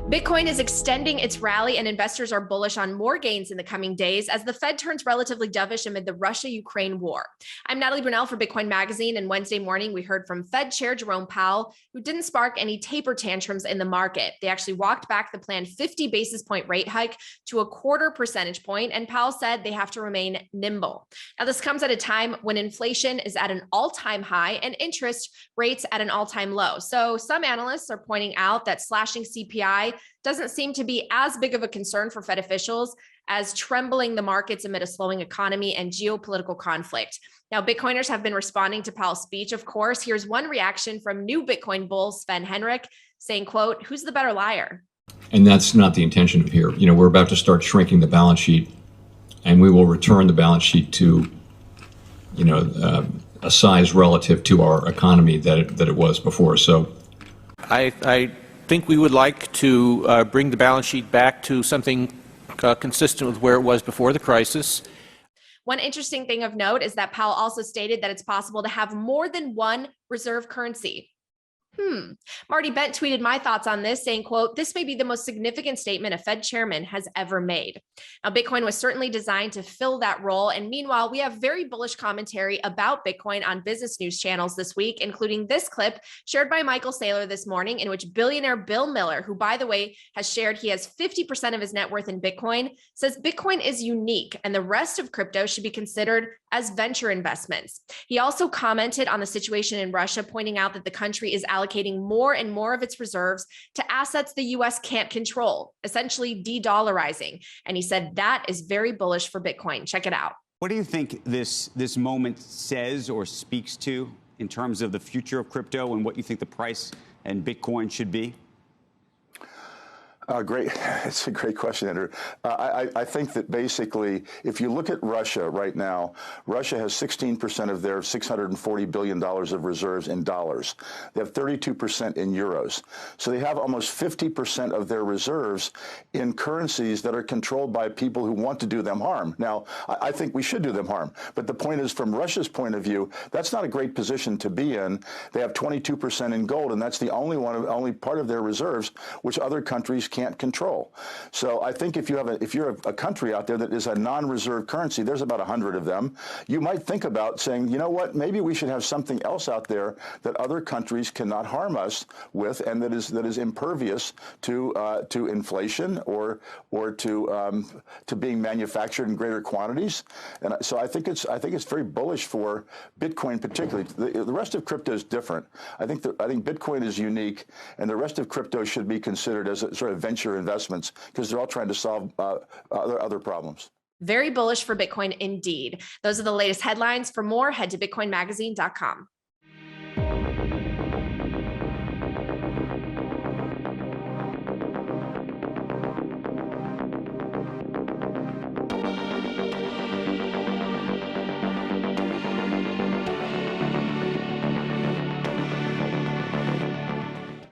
Bitcoin is extending its rally, and investors are bullish on more gains in the coming days as the Fed turns relatively dovish amid the Russia-Ukraine war. I'm Natalie Brunell for Bitcoin Magazine, and Wednesday morning we heard from Fed Chair Jerome Powell, who didn't spark any taper tantrums in the market. They actually walked back the planned 50 basis point rate hike to a quarter percentage point, and Powell said they have to remain nimble. Now, this comes at a time when inflation is at an all-time high and interest rates at an all-time low. So some analysts are pointing out that slashing CPI doesn't seem to be as big of a concern for Fed officials as trembling the markets amid a slowing economy and geopolitical conflict. Now, Bitcoiners have been responding to Powell's speech, of course. Here's one reaction from new Bitcoin bull Sven Henrik saying, quote, "Who's the better liar?" And that's not the intention of here. We're about to start shrinking the balance sheet, and we will return the balance sheet to, a size relative to our economy that it was before. So I think we would like to bring the balance sheet back to something consistent with where it was before the crisis. One interesting thing of note is that Powell also stated that it's possible to have more than one reserve currency. Marty Bent tweeted my thoughts on this, saying, quote, "This may be the most significant statement a Fed chairman has ever made." Now, Bitcoin was certainly designed to fill that role. And meanwhile, we have very bullish commentary about Bitcoin on business news channels this week, including this clip shared by Michael Saylor this morning, in which billionaire Bill Miller, who, by the way, has shared he has 50% of his net worth in Bitcoin, says Bitcoin is unique and the rest of crypto should be considered as venture investments. He also commented on the situation in Russia, pointing out that the country is allocating more and more of its reserves to assets the US can't control, essentially de-dollarizing. And he said that is very bullish for Bitcoin. Check it out. What do you think this moment says or speaks to in terms of the future of crypto and what you think the price and Bitcoin should be? Great. It's a great question, Andrew. I think that basically, if you look at Russia right now, Russia has 16% of their $640 billion of reserves in dollars. They have 32% in euros. So they have almost 50% of their reserves in currencies that are controlled by people who want to do them harm. Now, I think we should do them harm. But the point is, from Russia's point of view, that's not a great position to be in. They have 22% in gold, and that's the only part of their reserves which other countries can't control. So I think if you're a country out there that is a non-reserve currency, there's about 100 of them, you might think about saying, you know what, maybe we should have something else out there that other countries cannot harm us with, and that is impervious to inflation or to being manufactured in greater quantities. And so I think it's very bullish for Bitcoin particularly. The rest of crypto is different. I think Bitcoin is unique, and the rest of crypto should be considered as a sort of venture investments because they're all trying to solve other problems. Very bullish for Bitcoin indeed. Those are the latest headlines. For more, head to bitcoinmagazine.com.